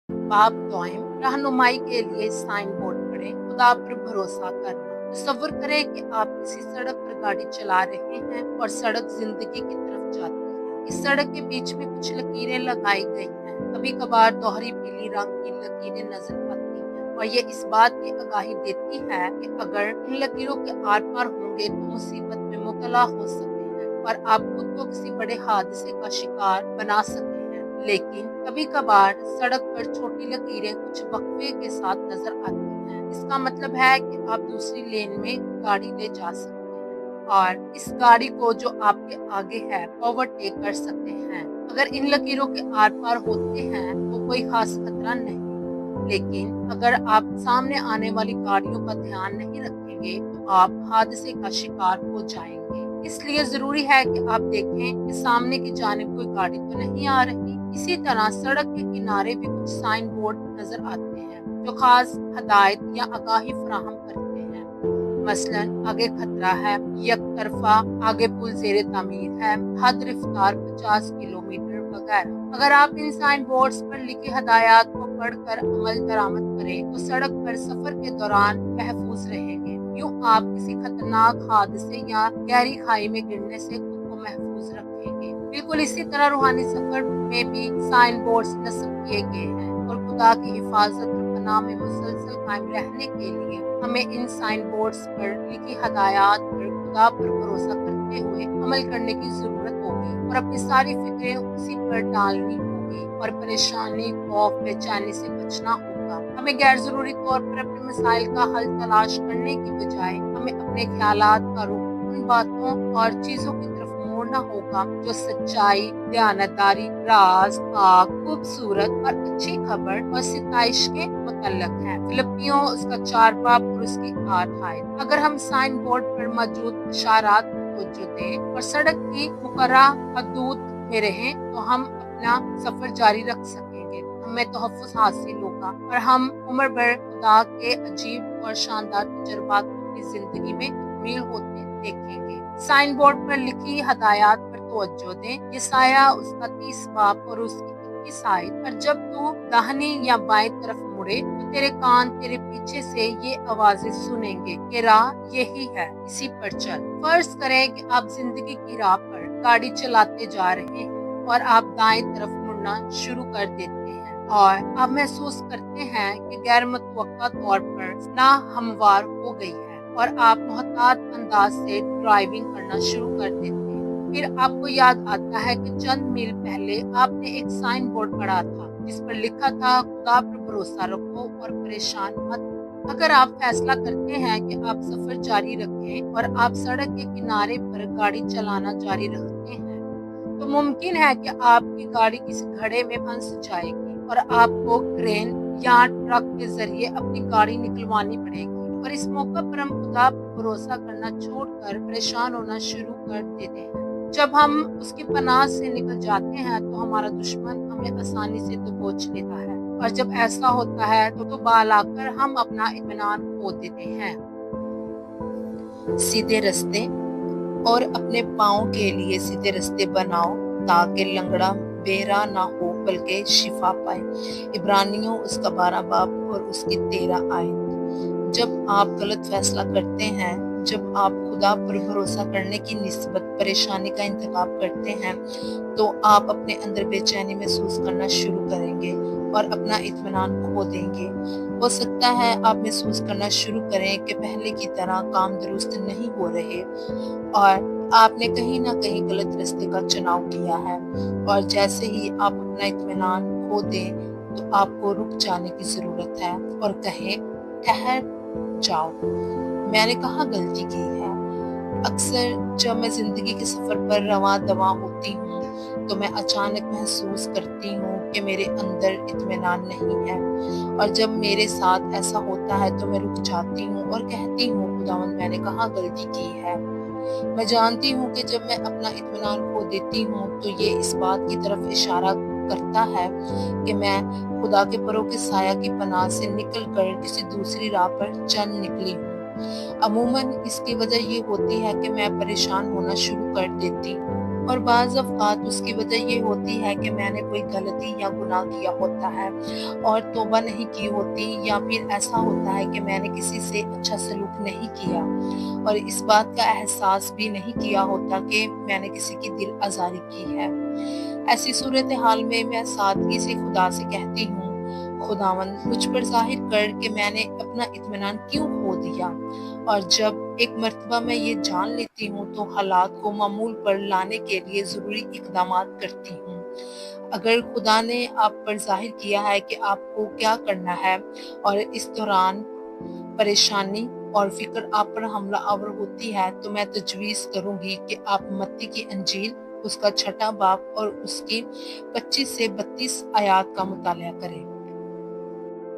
बाब दोयम रहनुमाई के लिए साइन बोर्ड पढ़ें, खुदा पर भरोसा करना। तसव्वुर करें कि आप किसी सड़क पर गाड़ी चला रहे हैं और सड़क जिंदगी की तरफ जाती है। इस सड़क के बीच में कुछ लकीरें लगाई गई हैं। कभी कभार दोहरी पीली रंग की लकीरें नजर आती हैं और ये इस बात की आगाही देती है कि अगर इन लकीरों के आर पार होंगे तो मुसीबत में मुब्तला हो सकते हैं और आप खुद को किसी बड़े हादसे का शिकार बना सकते हैं। लेकिन कभी कभार सड़क पर छोटी लकीरें कुछ वक्फे के साथ नजर आती हैं। इसका मतलब है कि आप दूसरी लेन में गाड़ी ले जा सकते हैं और इस गाड़ी को जो आपके आगे है ओवरटेक कर सकते हैं। अगर इन लकीरों के आर पार होते हैं तो कोई खास खतरा नहीं, लेकिन अगर आप सामने आने वाली गाड़ियों का ध्यान नहीं रखेंगे तो आप हादसे का शिकार हो जाएंगे। इसलिए जरूरी है कि आप देखें कि सामने की जानिब कोई गाड़ी तो नहीं आ रही। इसी तरह सड़क के किनारे भी कुछ साइन बोर्ड नजर आते हैं जो खास हदायत या आगाही फराहम करते हैं। मसलन आगे खतरा है, एक तरफा, आगे पुल जेर तामीर है, हद रफ्तार 50 किलोमीटर वगैरह। अगर आप इन साइन बोर्ड्स पर लिखी हदायत को पढ़कर अमल दरामद करें तो सड़क पर सफर के दौरान महफूज रहेंगे। यूँ आप किसी खतरनाक हादसे या गहरी खाई में गिरने से खुद को महफूज रखेंगे। बिल्कुल इसी तरह रूहानी सफर में भी साइन बोर्ड्स नस्ब किए गए हैं और खुदा की हिफाजत और पनाह में मुसलसल कायम रहने के लिए हमें इन साइन बोर्ड्स पर लिखी हदायत पर खुदा पर भरोसा करते हुए अमल करने की जरूरत होगी और अपनी सारी फिक्रें उसी पर डालनी होगी और परेशानी, खौफ, बेचैनी से बचना होगा। हमें गैर जरूरी तौर पर अपने मसाइल का हल तलाश करने की बजाय हमें अपने ख्यालात का रुख उन बातों और चीजों की तरफ मोड़ना होगा जो सच्चाई, दयानतदारी, राज, पाक, खूबसूरत और अच्छी खबर और सिताइश के मुतल्लक है। फिलिपियों उसका 4 बाब और उसकी 8 आयत। अगर हम साइन बोर्ड पर मौजूद इशारात को तवज्जो दें और सड़क की मुकर्ररा हदूद में रहें तो हम अपना सफर जारी रख सकेंगे। हमें तहफ़्फ़ुज़ हासिल होगा और हम उम्र भर खुदा के अजीब और शानदार तजुर्बात को अपनी जिंदगी में तकमील होते देखेंगे। साइन बोर्ड पर लिखी हदायत पर तवज्जो दें। यसाया उसका 30 बाब और उसकी 21 आयत। और जब तू दाहिनी या बाएं तरफ मुड़े तो तेरे कान तेरे पीछे से ये आवाजें सुनेंगे कि राह यही है, इसी पर चल। फर्ज करें कि आप जिंदगी की राह पर गाड़ी चलाते जा रहे हैं और आप दाएं तरफ मुड़ना शुरू कर देते हैं और आप महसूस करते हैं कि गैर मुतवक्का तौर पर ना हमवार हो गई है और आप मोहतात अंदाज से ड्राइविंग करना शुरू कर देते हैं। फिर आपको याद आता है कि चंद मील पहले आपने एक साइन बोर्ड पढ़ा था जिस पर लिखा था खुदा पर भरोसा रखो और परेशान मत। अगर आप फैसला करते हैं कि आप सफर जारी रखें और आप सड़क के किनारे पर गाड़ी चलाना जारी रखते हैं तो मुमकिन है कि आपकी गाड़ी किसी घड़े में फंस जाएगी और आपको क्रेन या ट्रक के जरिए अपनी गाड़ी निकलवानी पड़ेगी। और इस मौका पर हम खुदा पर भरोसा करना छोड़कर परेशान होना शुरू कर देते हैं। जब हम उसकी पनाह से निकल जाते हैं तो हमारा दुश्मन हमें आसानी से दबोच लेता है और जब ऐसा होता है तो बाल आकर हम अपना इत्मीनान खो देते हैं। सीधे रास्ते और अपने पाँव के लिए सीधे रास्ते बनाओ ताकि लंगड़ा बेरा ना हो बल्कि शिफा पाए। इब्रानियों उसका 12 बाब और उसकी 13 आयत। जब आप गलत फैसला करते हैं, जब आप खुदा पर भरोसा करने की निस्बत परेशानी का इंतखाब करते हैं तो आप अपने अंदर बेचैनी महसूस करना शुरू करेंगे और अपना इत्मीनान खो देंगे। हो सकता है आप महसूस करना शुरू करें कि पहले की तरह काम दुरुस्त नहीं हो रहे और आपने कहीं ना कहीं गलत रास्ते का चुनाव किया है। और जैसे ही आप अपना इत्मीनान खो दें तो आपको रुक जाने की जरूरत है और कहें, ठहर जाओ, मैंने कहाँ गलती की है। अक्सर जब मैं जिंदगी के सफर पर रवां दवा होती हूँ तो मैं अचानक महसूस करती हूँ कि मेरे अंदर इत्मीनान नहीं है और जब मेरे साथ ऐसा होता है तो मैं रुक जाती हूँ और कहती हूँ, खुदावंद मैंने कहाँ गलती की है। मैं जानती हूँ कि जब मैं अपना इत्मीनान खो देती हूँ तो ये इस बात की तरफ इशारा करता है कि मैं खुदा के परों के साया की पनाह से निकलकर किसी दूसरी राह पर चल निकली हूँ। अमूमन इसकी वजह ये होती है कि मैं परेशान होना शुरू कर देती हूँ اور بعض اوقات اس کی وجہ یہ ہوتی ہے کہ میں نے کوئی غلطی یا گناہ کیا ہوتا ہے اور توبہ نہیں کی ہوتی، یا پھر ایسا ہوتا ہے کہ میں نے کسی سے اچھا سلوک نہیں کیا اور اس بات کا احساس بھی نہیں کیا ہوتا کہ میں نے کسی کی دل آزاری کی ہے۔ ایسی صورتحال میں سادگی سے خدا سے کہتی ہوں، خداوند مجھ پر ظاہر کر کہ میں نے اپنا اطمینان کیوں کھو دیا، اور جب ایک مرتبہ میں یہ جان لیتی ہوں تو حالات کو معمول پر لانے کے لیے ضروری اقدامات کرتی ہوں۔ اگر خدا نے آپ پر ظاہر کیا ہے کہ آپ کو کیا کرنا ہے اور اس دوران پریشانی اور فکر آپ پر حملہ آور ہوتی ہے، تو میں تجویز کروں گی کہ آپ متی کی انجیل اس کا 6 باب اور اس کی 25 سے 32 آیات کا مطالعہ کریں۔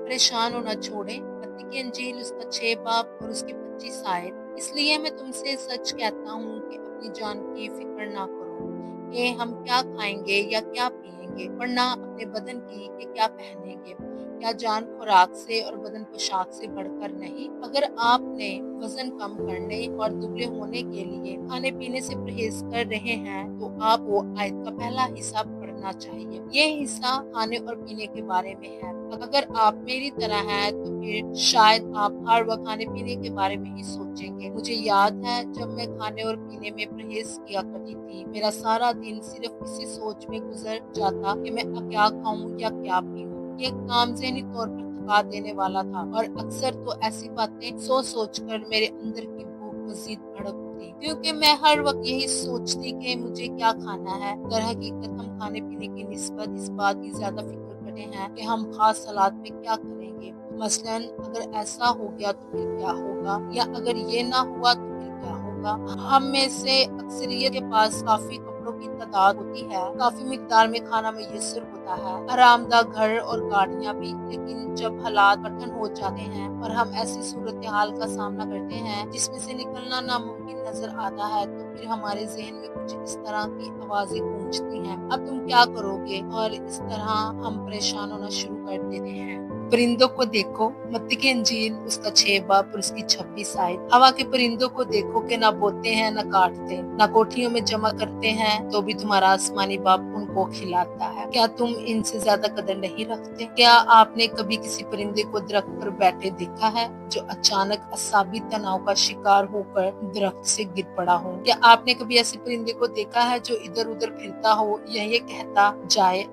پریشان ہونا چھوڑیں۔ متی کی انجیل اس کا 6 باب اور اس کی 25 آیت۔ اس لیے میں تم سے سچ کہتا ہوں کہ اپنی جان کی فکر نہ کرو کہ ہم کیا کھائیں گے یا کیا پیئیں گے، ورنہ اپنے بدن کی کہ کیا پہنیں گے۔ کیا جان خوراک سے اور بدن پوشاک سے بڑھ کر نہیں؟ اگر آپ نے وزن کم کرنے اور دبلے ہونے کے لیے کھانے پینے سے پرہیز کر رہے ہیں تو آپ کو آیت کا پہلا حصہ پڑھنا چاہیے۔ یہ حصہ کھانے اور پینے کے بارے میں ہے۔ اگر آپ میری طرح ہیں تو پھر شاید آپ ہر وقت کھانے پینے کے بارے میں ہی سوچیں گے۔ مجھے یاد ہے جب میں کھانے اور پینے میں پرہیز کیا کرتی تھی، میرا سارا دن صرف اسی سوچ میں گزر جاتا کہ میں کیا کھاؤں یا کیا پیوں۔ یہ کام ذہنی طور پر تھکا دینے والا تھا اور اکثر تو ایسی باتیں سوچ کر میرے اندر کی بھوک مزید بھڑکتی، کیونکہ میں ہر وقت یہی سوچتی کہ مجھے کیا کھانا ہے۔ در حقیقت ہم کھانے پینے کی نسبت اس بات کی زیادہ فکر کرتے ہیں کہ ہم خاص حالات میں کیا کریں گے، مثلاً اگر ایسا ہو گیا تو پھر کیا ہوگا، یا اگر یہ نہ ہوا تو پھر کیا ہوگا۔ ہم میں سے اکثریت کے پاس کافی کپڑوں کی تعداد ہوتی ہے، کافی مقدار میں کھانا میسر ہوتا ہے، آرام دہ گھر اور گاڑیاں بھی، لیکن جب حالات کٹھن ہو جاتے ہیں اور ہم ایسی صورتحال کا سامنا کرتے ہیں جس میں سے نکلنا ناممکن نظر آتا ہے، تو پھر ہمارے ذہن میں کچھ اس طرح کی آوازیں گونجتی ہیں، اب تم کیا کرو گے؟ اور اس طرح ہم پریشان ہونا شروع کر دیتے ہیں۔ پرندوں کو دیکھو، متی کی انجیل اس کا 6 باب اور اس کی 26 آیت۔ ہوا کے پرندوں کو دیکھو کہ نہ بوتے ہیں نہ کاٹتے، نہ کوٹھیوں میں جمع کرتے ہیں، تو بھی تمہارا آسمانی باپ ان کو کھلاتا ہے۔ کیا تم ان سے زیادہ قدر نہیں رکھتے؟ کیا آپ نے کبھی کسی پرندے کو درخت پر بیٹھے دیکھا ہے جو اچانک اعصابی تناؤ کا شکار ہو کر درخت سے گر پڑا ہو؟ کیا آپ نے کبھی ایسے پرندے کو دیکھا ہے جو ادھر ادھر پھرتا ہو یا یہ کہتا جائے،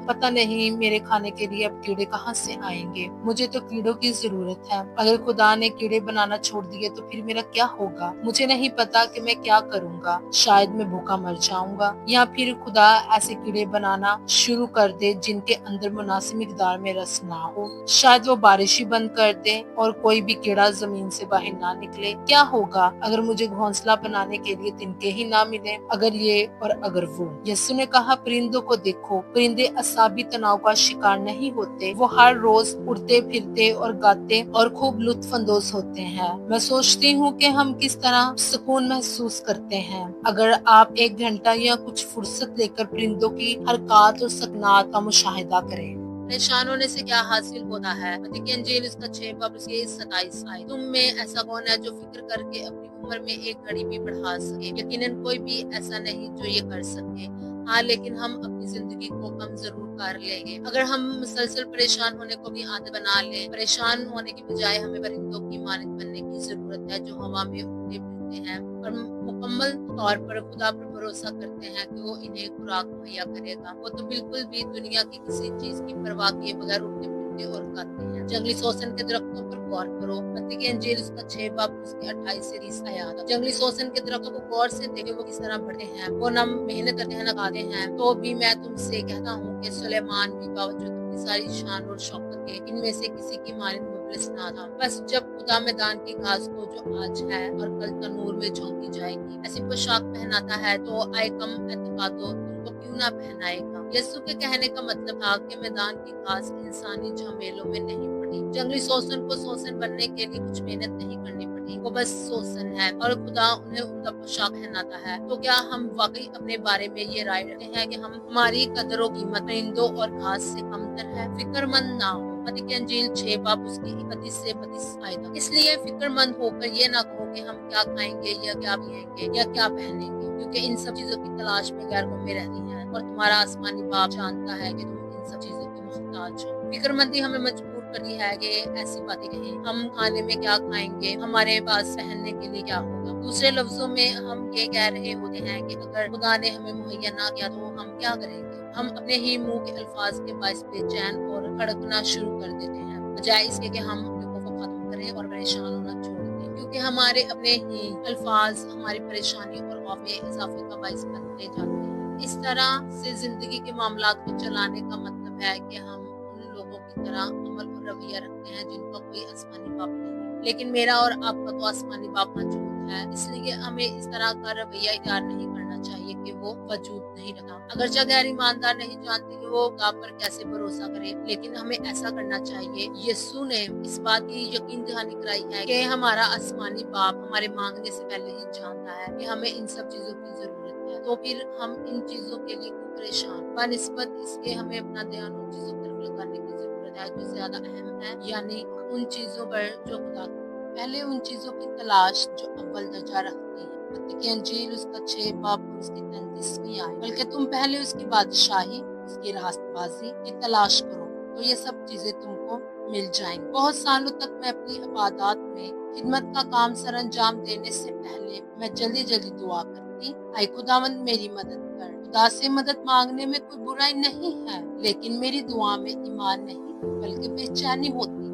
پتہ نہیں میرے کھانے کے لیے اب کیڑے کہاں سے آئیں گے، مجھے تو کیڑوں کی ضرورت ہے، اگر خدا نے کیڑے بنانا چھوڑ دیے تو پھر میرا کیا ہوگا، مجھے نہیں پتا کہ میں کیا کروں گا، شاید میں بھوکا مر جاؤں گا، یا پھر خدا ایسے کیڑے بنانا شروع کر دے جن کے اندر مناسب مقدار میں رس نہ ہو، شاید وہ بارش ہی بند کر دے اور کوئی بھی کیڑا زمین سے باہر نہ نکلے۔ کیا ہوگا اگر مجھے گھونسلہ بنانے کے لیے تنکے ہی نہ ملے، اگر یہ اور اگر وہ۔ یسوع نے کہا پرندوں کو دیکھو، پرندے اعصابی تناؤ کا شکار نہیں ہوتے، وہ ہر روز اڑتے پھرتے اور گاتے اور خوب لطف اندوز ہوتے ہیں۔ میں سوچتی ہوں کہ ہم کس طرح سکون محسوس کرتے ہیں اگر آپ 1 گھنٹہ یا کچھ فرصت لے کر پرندوں کی حرکات اور سکنات کا مشاہدہ کریں۔ پریشان ہونے سے کیا حاصل ہوتا ہے؟ متی کی انجیل اس کا 6 باب اس کی 27 آیت۔ تم میں ایسا کون ہے جو فکر کر کے اپنی عمر میں 1 گھڑی بھی بڑھا سکے؟ یقیناً کوئی بھی ایسا نہیں جو یہ کر سکے، ہاں لیکن ہم اپنی زندگی کو کم ضرور کر لیں گے اگر ہم مسلسل پریشان ہونے کو بھی عادت بنا لیں۔ پریشان ہونے کی بجائے ہمیں پرندوں کی مانند بننے کی ضرورت ہے جو ہوا میں اڑتے پھرتے ہیں اور مکمل طور پر خدا پر بھروسہ کرتے ہیں کہ وہ انہیں خوراک مہیا کرے گا۔ وہ تو بالکل بھی دنیا کی کسی چیز کی پرواہ کیے بغیر اڑتے پھرتے اور کھاتے ہیں۔ جنگلی سوسن کے درختوں پر غور کرو، متی کی انجیل اس کا 6 باب اس کی 28 سے 30 آیات۔ جنگلی سوسن کے درختوں کو غور سے دیکھیں، وہ کس طرح بڑھتے ہیں، وہ نہ محنت کرتے ہیں نہ کھاتے ہیں، تو بھی میں تم سے کہتا ہوں کہ سلیمان بھی باوجود اپنی ساری شان اور شوکت کے ان میں سے کسی کی مانند مفلس نہ تھا۔ بس جب خدا میدان کی گھاس کو جو آج ہے اور کل تنور میں جھونکی جائے گی ایسی پوشاک پہناتا ہے تو آئے کم اعتقادو تم کو کیوں نہ پہنائے گا۔ یسوع کے کہنے کا مطلب تھا کہ میدان کی گھاس انسانی جھمیلوں میں نہیں پڑی۔ جنگلی سوسن کو سوسن بننے کے لیے کچھ محنت نہیں کرنی پڑی، وہ بس سوسن ہے اور خدا انہیں ان کا پوشاک پہناتا ہے۔ تو کیا ہم واقعی اپنے بارے میں یہ رائے رکھتے ہیں کہ ہم ہماری قدر و قیمت پرندوں اور گھاس سے کم تر ہے؟ فکر مند نہ ہو، मत्ती की अंजील 6 बाब उसकी 31 से 32 आयत। इसलिए फिक्रमंद होकर ये ना कहो कि हम क्या खाएंगे या क्या पिएंगे या क्या पहनेंगे, क्योंकि इन सब चीजों की तलाश में गैर कौमें रहती हैं और तुम्हारा आसमानी बाप जानता है कि तुम इन सब चीजों के मुहताज हो। फिक्रमंदी हमें मजबूर करती है कि ऐसी बातें कहें, हम खाने में क्या खाएंगे, हमारे पास पहनने के लिए क्या होगा। दूसरे लफ्जों में हम ये कह रहे होते हैं कि अगर खुदा ने हमें मुहैया ना किया तो हम क्या करेंगे। हम अपने ही मुंह के अल्फाज के बायस बेचैन और खड़कना शुरू कर देते हैं, बजाय इसके कि हम अपने खौफ को खत्म करें और परेशान होना छोड़ दें, क्योंकि हमारे अपने ही अल्फाज हमारी परेशानी और खौफ में इजाफे का बायस बनते जाते हैं। इस तरह से जिंदगी के मामलात को चलाने का मतलब है कि हम उन लोगों की तरह अमल और रवैया रखते हैं जिनका कोई आसमानी बाप नहीं, लेकिन मेरा और आपका तो आसमानी बाप मौजूद है। इसलिए हमें इस तरह का रवैया इख्तियार नहीं करना चाहिए कि वो वजूद नहीं रखा। अगरचे गैर ईमानदार नहीं जानते कि वो खुदा पर कैसे भरोसा करे, लेकिन हमें ऐसा करना चाहिए। यीशु ने इस बात की यकीन दहानी कराई है कि हमारा आसमानी बाप हमारे मांगने से पहले ही जानता है कि हमें इन सब चीजों की जरूरत है, तो फिर हम इन चीजों के लिए क्यों परेशान। बनिस्बत इसके हमें अपना ध्यान उन चीजों की तरफ लगाने की जरूरत है जो ज्यादा अहम है, यानी उन चीजों पर जो खुदा, पहले उन चीजों की तलाश जो अव्वल दर्जा रखती है। मत्ती की अंजील उसका 6 बाब और उसकी 33वीं आयत। बल्कि तुम पहले उसकी बादशाही, उसकी रास्तबाजी की तलाश करो तो ये सब चीजें तुमको मिल जाएंगी। बहुत सालों तक मैं अपनी इबादत में खिदमत का काम सरअंजाम देने से पहले मैं जल्दी जल्दी दुआ करती, आए खुदावंद मेरी मदद कर। खुदा से मदद मांगने में कोई बुराई नहीं है, लेकिन मेरी दुआ में ईमान नहीं बल्कि बेचैनी होती थी।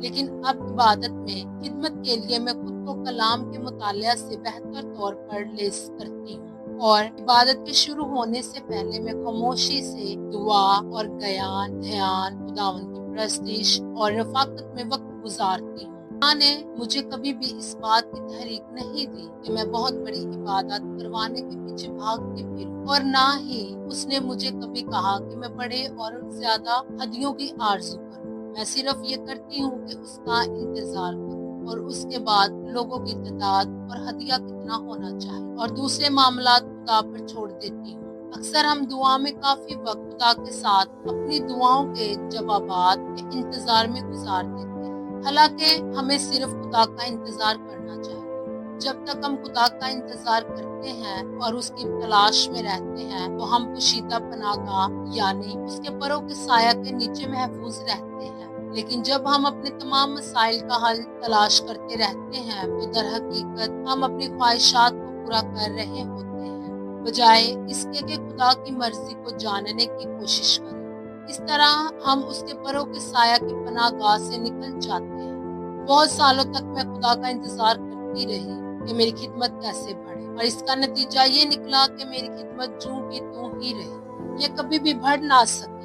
लेकिन अब इबादत में खिदमत के लिए मैं खुद को कलाम के मुतालिया से बेहतर तौर पर लेस करती हूँ और इबादत के शुरू होने से पहले मैं खामोशी से दुआ और ध्यान खुदावंद की प्रस्तिश और रफाकत में वक्त गुजारती हूँ। माँ ने मुझे कभी भी इस बात की तहरीक नहीं दी कि मैं बहुत बड़ी इबादत करवाने के पीछे भागती फिरूं, और ना ही उसने मुझे कभी कहा कि मैं बड़े और ज्यादा हदियों की आरज़ू करूं। मैं सिर्फ ये करती हूँ कि उसका इंतजार करूं और उसके बाद लोगों की तादाद और हदिया कितना होना चाहिए और दूसरे मामलात खुदा पर छोड़ देती हूँ। अक्सर हम दुआ में काफी वक्त खुदा के साथ अपनी दुआओं के जवाबात के इंतजार में गुजार देते हैं, हालांकि हमें सिर्फ खुदा का इंतजार करना चाहिए। जब तक हम खुदा का इंतजार करते हैं और उसकी तलाश में रहते हैं तो हम पोशीदा पनाहगाह यानी उसके परों के साया के नीचे महफूज रहते हैं। लेकिन जब हम अपने तमाम मसाइल का हल तलाश करते रहते हैं तो दर हकीकत हम अपनी ख्वाहिशात को पूरा कर रहे होते हैं, बजाय इसके कि खुदा की मर्जी को जानने की कोशिश करें। इस तरह हम उसके परों के साया की पनाहगाह से निकल जाते हैं। बहुत सालों तक मैं खुदा का इंतजार करती रही कि मेरी खिदमत कैसे बढ़े, और इसका नतीजा ये निकला कि मेरी खिदमत जूं की त्यों ही रही, ये कभी भी बढ़ ना सकी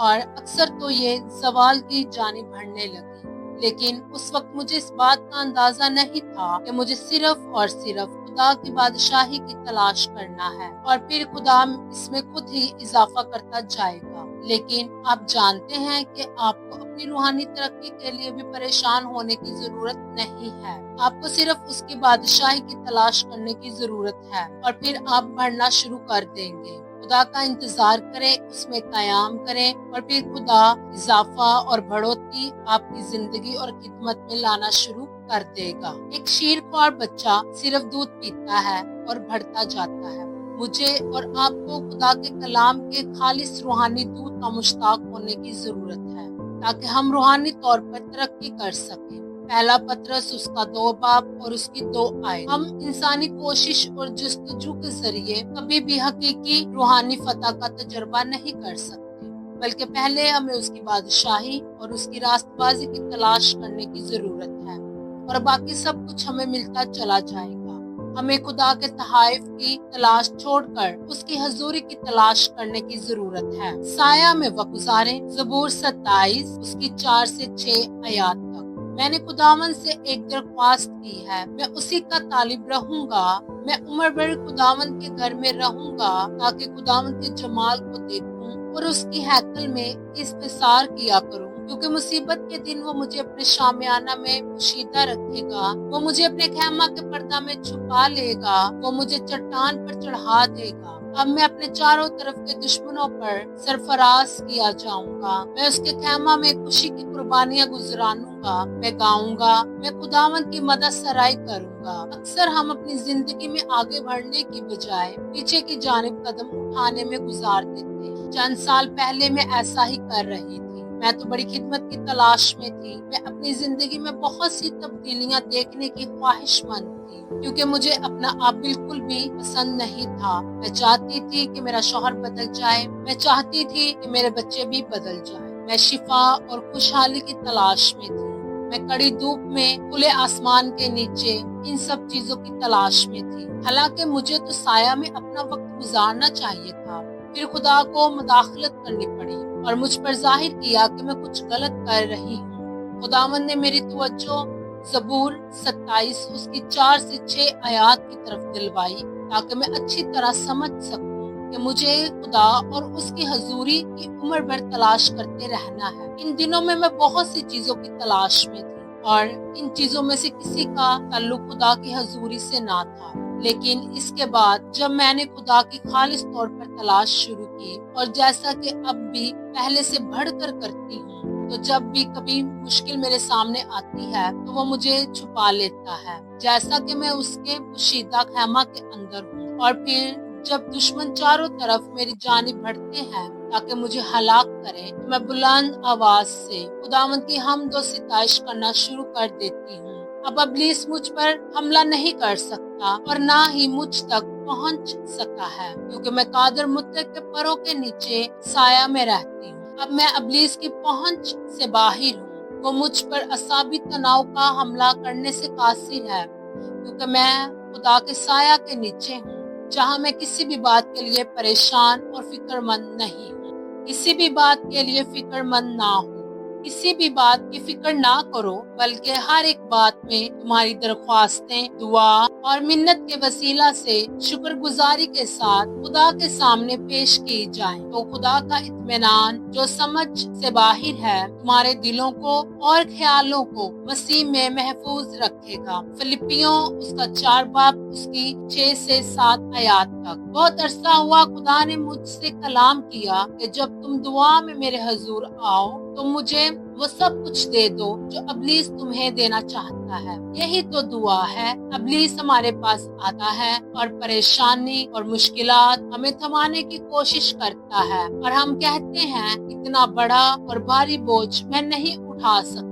और अक्सर तो ये सवाल की जानिब बढ़ने लगी। लेकिन उस वक्त मुझे इस बात का अंदाजा नहीं था कि मुझे सिर्फ और सिर्फ खुदा की बादशाही की तलाश करना है और फिर खुदा इसमें खुद ही इजाफा करता जाएगा। लेकिन आप जानते हैं कि आपको अपनी रूहानी तरक्की के लिए भी परेशान होने की जरूरत नहीं है। आपको सिर्फ उसकी बादशाही की तलाश करने की जरूरत है और फिर आप बढ़ना शुरू कर देंगे। खुदा का इंतजार करें, उसमें कयाम करें और फिर खुदा इजाफा और बढ़ोतरी आपकी जिंदगी और खिदमत में लाना शुरू कर देगा। एक शीरख्वार बच्चा सिर्फ दूध पीता है और बढ़ता जाता है। मुझे और आपको खुदा के कलाम के खालिस रूहानी दूध का मुश्ताक होने की जरूरत है ताकि हम रूहानी तौर पर तरक्की कर सकें। पहला पत्रस उसका 2 बाब और उसकी 2 आयत। हम इंसानी कोशिश और जस्तजू के जरिए कभी भी हकीकी रूहानी फतह का तजर्बा नहीं कर सकते, बल्कि पहले हमें उसकी बादशाही और उसकी रास्तबाजी की तलाश करने की जरूरत है और बाकी सब कुछ हमें मिलता चला जाएगा। हमें खुदा के तहाइफ की तलाश छोड़कर उसकी हजूरी की तलाश करने की जरूरत है। साया में वक्त गुजारें। ज़बूर 27 उसकी 4 से 6 आयत तक। मैंने खुदावन से एक दरख्वास्त की है, मैं उसी का तालिब रहूंगा। मैं उम्र भर खुदावन के घर में रहूंगा ताकि खुदावन के जमाल को देखूं और उसकी हैकल में इस्तिसार किया करूं, क्योंकि मुसीबत के दिन वो मुझे अपने शामियाना में पोशीदा रखेगा। वो मुझे अपने खैमा के पर्दा में छुपा लेगा। वो मुझे चट्टान पर चढ़ा देगा अब मैं अपने चारों तरफ के दुश्मनों पर सरफराज किया जाऊंगा। मैं उसके खैमा में खुशी की कुर्बानियां गुजरानूंगा। मैं गाऊंगा, मैं खुदावंद की मदद सराय करूंगा। अक्सर हम अपनी जिंदगी में आगे बढ़ने की बजाय पीछे की जानिब कदम उठाने में गुजार देते हैं। चंद साल पहले मैं ऐसा ही कर रही थी। मैं तो बड़ी खिदमत की तलाश में थी। मैं अपनी जिंदगी में बहुत सी तब्दीलियां देखने की ख्वाहिशमंद थी, क्योंकि मुझे अपना आप बिल्कुल भी पसंद नहीं था। मैं चाहती थी कि मेरा शौहर बदल जाए। मैं चाहती थी कि मेरे बच्चे भी बदल जाए। मैं शिफा और खुशहाली की तलाश में थी। मैं कड़ी धूप में खुले आसमान के नीचे इन सब चीजों की तलाश में थी। हालांकि मुझे तो साया में अपना वक्त गुजारना चाहिए था। फिर खुदा को मुदाखलत करनी पड़ी और मुझ पर जाहिर किया कि मैं कुछ गलत कर रही हूँ। खुदावंद ने मेरी तवज्जो ज़बूर 27 उसकी 4 से 6 आयात की तरफ दिलवाई, ताकि मैं अच्छी तरह समझ सकूं कि मुझे खुदा और उसकी हजूरी की उम्र भर तलाश करते रहना है। इन दिनों में मैं बहुत सी चीजों की तलाश में थी और इन चीजों में से किसी का ताल्लुक खुदा की हजूरी से ना था। लेकिन इसके बाद जब मैंने खुदा की खालिस तौर पर तलाश शुरू की, और जैसा कि अब भी पहले से बढ़कर करती हूँ, तो जब भी कभी मुश्किल मेरे सामने आती है तो वो मुझे छुपा लेता है, जैसा कि मैं उसके पोशीदा खैमा के अंदर हूँ। और फिर जब दुश्मन चारों तरफ मेरी जानिब बढ़ते हैं ताकि मुझे हलाक करें, तो मैं बुलंद आवाज से खुदावंद की हमद व सिताइश करना शुरू कर देती हूँ। अब इब्लीस मुझ पर हमला नहीं कर सकता और ना ही मुझ तक पहुंच सका है, क्योंकि मैं कादर मुतलक के परों के नीचे साया में रहती हूँ। अब मैं इब्लीस की पहुंच से बाहर हूँ। वो मुझ पर असाबी तनाव का हमला करने से कासिर है, क्योंकि मैं खुदा के साया के नीचे हूँ, जहाँ मैं किसी भी बात के लिए परेशान और फिक्रमंद नहीं हूँ। किसी भी बात के लिए फिक्रमंद ना हो, किसी भी बात की फिक्र ना करो, बल्कि हर एक बात में तुम्हारी दरख्वास्तें, दुआ और मिन्नत के वसीला से शुक्रगुजारी के साथ खुदा के सामने पेश की जाएं। तो खुदा का इत्मीनान जो समझ से बाहर है तुम्हारे दिलों को और ख्यालों को मसीह में महफूज रखेगा। फिलिपियों उसका 4 बाब उसकी 6 से 7 आयात तक। बहुत अरसा हुआ खुदा ने मुझसे कलाम किया कि जब तुम दुआ में मेरे हजूर आओ तो मुझे वो सब कुछ दे दो जो इब्लीस तुम्हें देना चाहता है। यही तो दुआ है। इब्लीस हमारे पास आता है और परेशानी और मुश्किलात हमें थमाने की कोशिश करता है, और हम कहते हैं इतना बड़ा और भारी बोझ मैं नहीं उठा सकता,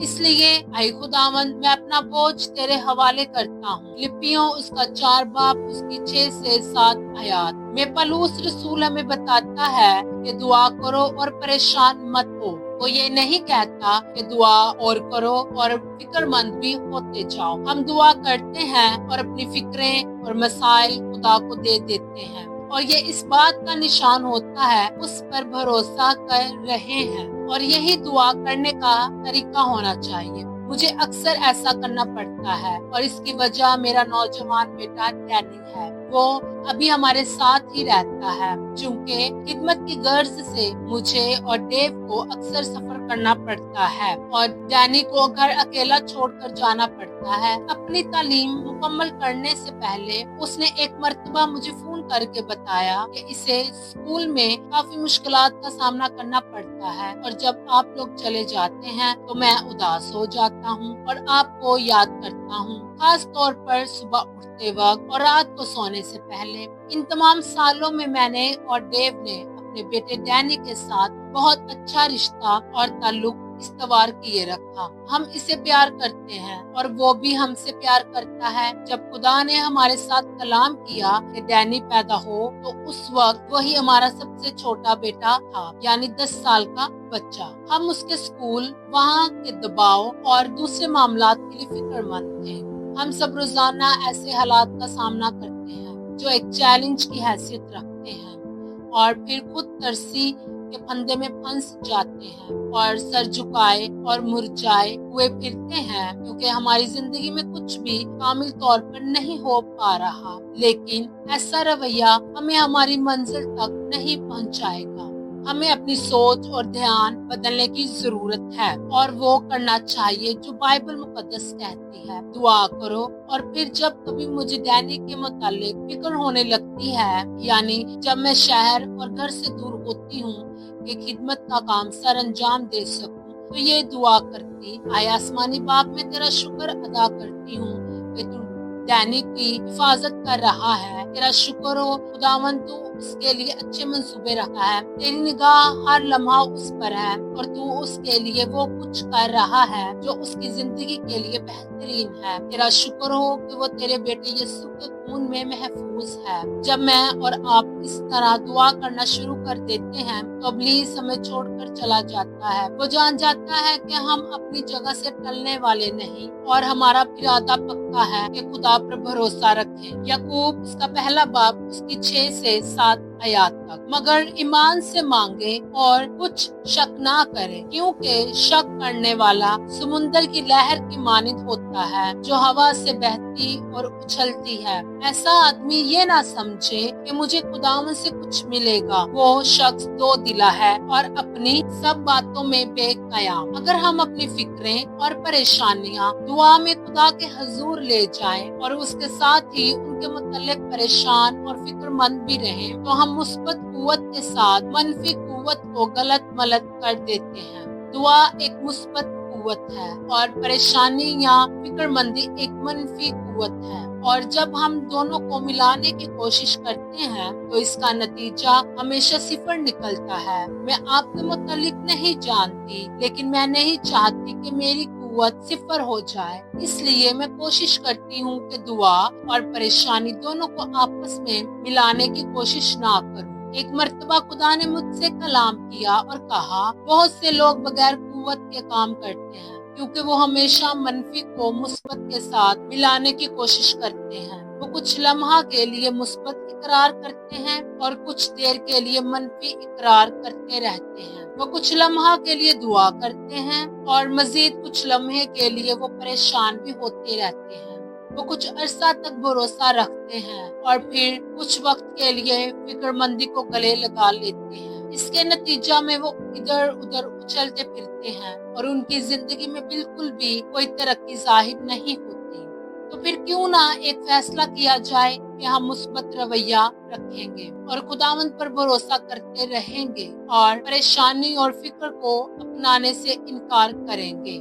इसलिए ऐ खुदावंद मैं अपना बोझ तेरे हवाले करता हूँ। फिलिपियों उसका 4 बाब उसकी 6 से 7 आयात में पौलुस रसूल हमें बताता है कि दुआ करो और परेशान मत हो। वो ये नहीं कहता कि दुआ और करो और फिक्रमंद भी होते जाओ। हम दुआ करते हैं और अपनी फिक्रें और मसाइल खुदा को दे देते हैं, और ये इस बात का निशान होता है उस पर भरोसा कर रहे हैं, और यही दुआ करने का तरीका होना चाहिए। मुझे अक्सर ऐसा करना पड़ता है, और इसकी वजह मेरा नौजवान बेटा डैनी है। वो अभी हमारे साथ ही रहता है। चूंकि खिदमत की गर्ज से मुझे और डेव को अक्सर सफर करना पड़ता है, और डैनी को घर अकेला छोड़कर जाना पड़ता है। अपनी तालीम मुकम्मल करने से पहले उसने एक मर्तबा मुझे फोन करके बताया कि इसे स्कूल में काफी मुश्किलात का सामना करना पड़ता है, और जब आप लोग चले जाते हैं तो मैं उदास हो जाता हूँ और आपको याद करता हूँ, खास तौर पर सुबह उठते वक्त और रात को सोने से पहले। इन तमाम सालों में मैंने और डेव ने अपने बेटे डैनी के साथ बहुत अच्छा रिश्ता और ताल्लुक इस्तवार किए रखा। हम इसे प्यार करते हैं और वो भी हमसे प्यार करता है। जब खुदा ने हमारे साथ कलाम किया कि डैनी पैदा हो, तो उस वक्त वही हमारा सबसे छोटा बेटा था, यानी 10 साल का बच्चा। हम उसके स्कूल, वहाँ के दबाव और दूसरे मामलात के लिए फिक्रमंद थे। हम सब रोजाना ऐसे हालात का सामना करते हैं जो एक चैलेंज की हैसियत रखते हैं, और फिर खुद तरसी के फंदे में फंस जाते हैं और सर झुकाए और मुरझाए हुए फिरते हैं, क्योंकि हमारी जिंदगी में कुछ भी कामिल तौर पर नहीं हो पा रहा। लेकिन ऐसा रवैया हमें हमारी मंजिल तक नहीं पहुंचाएगा। हमें अपनी सोच और ध्यान बदलने की जरूरत है और वो करना चाहिए जो बाइबल मुकद्दस कहती है। दुआ करो और फिर जब कभी मुझे दैनिक के मुतालिक फिक्र होने लगती है, यानी जब मैं शहर और घर से दूर होती हूँ कि खिदमत का काम सर अंजाम दे सकूं, तो ये दुआ करती, आय आसमानी बाप, मैं तेरा शुक्र अदा करती हूँ कि तू दैनिक की हिफाजत कर रहा है। तेरा शुक्र हो खुदावन, तू उसके लिए अच्छे मंसूबे रखा है। तेरी निगाह हर लम्हा उस पर है और तू उसके लिए वो कुछ कर रहा है जो उसकी जिंदगी के लिए बेहतरीन है। तेरा शुक्र हो कि वो तेरे बेटे यीशु के खून में महफूज है। जब मैं और आप इस तरह दुआ करना शुरू कर देते हैं तो इब्लीस हमें छोड़कर चला जाता है। वो जान जाता है कि हम अपनी जगह से टलने वाले नहीं और हमारा इरादा पक्का है कि खुदा पर भरोसा रखें। याकूब उसका पहला बाब उसकी 6 से 7 आयत तक। मगर ईमान से मांगे और कुछ शक ना करे, क्योंकि शक करने वाला समुंदर की लहर की मानिंद होता है जो हवा से बहती और उछलती है। ऐसा आदमी ये ना समझे कि मुझे खुदावन से कुछ मिलेगा। वो शख्स दो दिला है और अपनी सब बातों में बेकयाम। अगर हम अपनी फिक्रें और परेशानियां दुआ में खुदा के हजूर ले जाएं और उसके साथ ही उनके मुतल्लिक परेशान और फिक्रमंद भी रहें, तो हम मुस्बत कुव्वत के साथ मनफी कुव्वत को गलत मलत कर देते हैं। दुआ एक मुस्बत कुव्वत है और परेशानी या फिक्रमंदी एक मनफी कुव्वत है, और जब हम दोनों को मिलाने की कोशिश करते हैं तो इसका नतीजा हमेशा सिफर निकलता है। मैं आपके मुतालिक नहीं जानती, लेकिन मैं नहीं चाहती कि मेरी कुव्वत सिफर हो जाए, इसलिए मैं कोशिश करती हूँ कि दुआ और परेशानी दोनों को आपस में मिलाने की कोशिश ना करूँ। एक मर्तबा खुदा ने मुझसे कलाम किया और कहा, बहुत से लोग बगैर कुव्वत के काम करते हैं क्योंकि वो हमेशा मनफी को मुस्बत के साथ मिलाने की कोशिश करते हैं। वो कुछ लम्हा के लिए मुस्बत इकरार करते हैं और कुछ देर के लिए मनफी इकरार करते रहते हैं। वो कुछ लम्हा के लिए दुआ करते हैं और मजीद कुछ लम्हे के लिए वो परेशान भी होते रहते हैं। वो कुछ अरसा तक भरोसा रखते हैं और फिर कुछ वक्त के लिए फिक्रमंदी को गले लगा लेते हैं। इसके नतीजा में वो इधर उधर उछलते फिरते हैं और उनकी जिंदगी में बिल्कुल भी कोई तरक्की जाहिर नहीं होती। तो फिर क्यों ना एक फैसला किया जाए कि हम मुस्बत रवैया रखेंगे और खुदावंद पर भरोसा करते रहेंगे और परेशानी और फिक्र को अपनाने से इनकार करेंगे।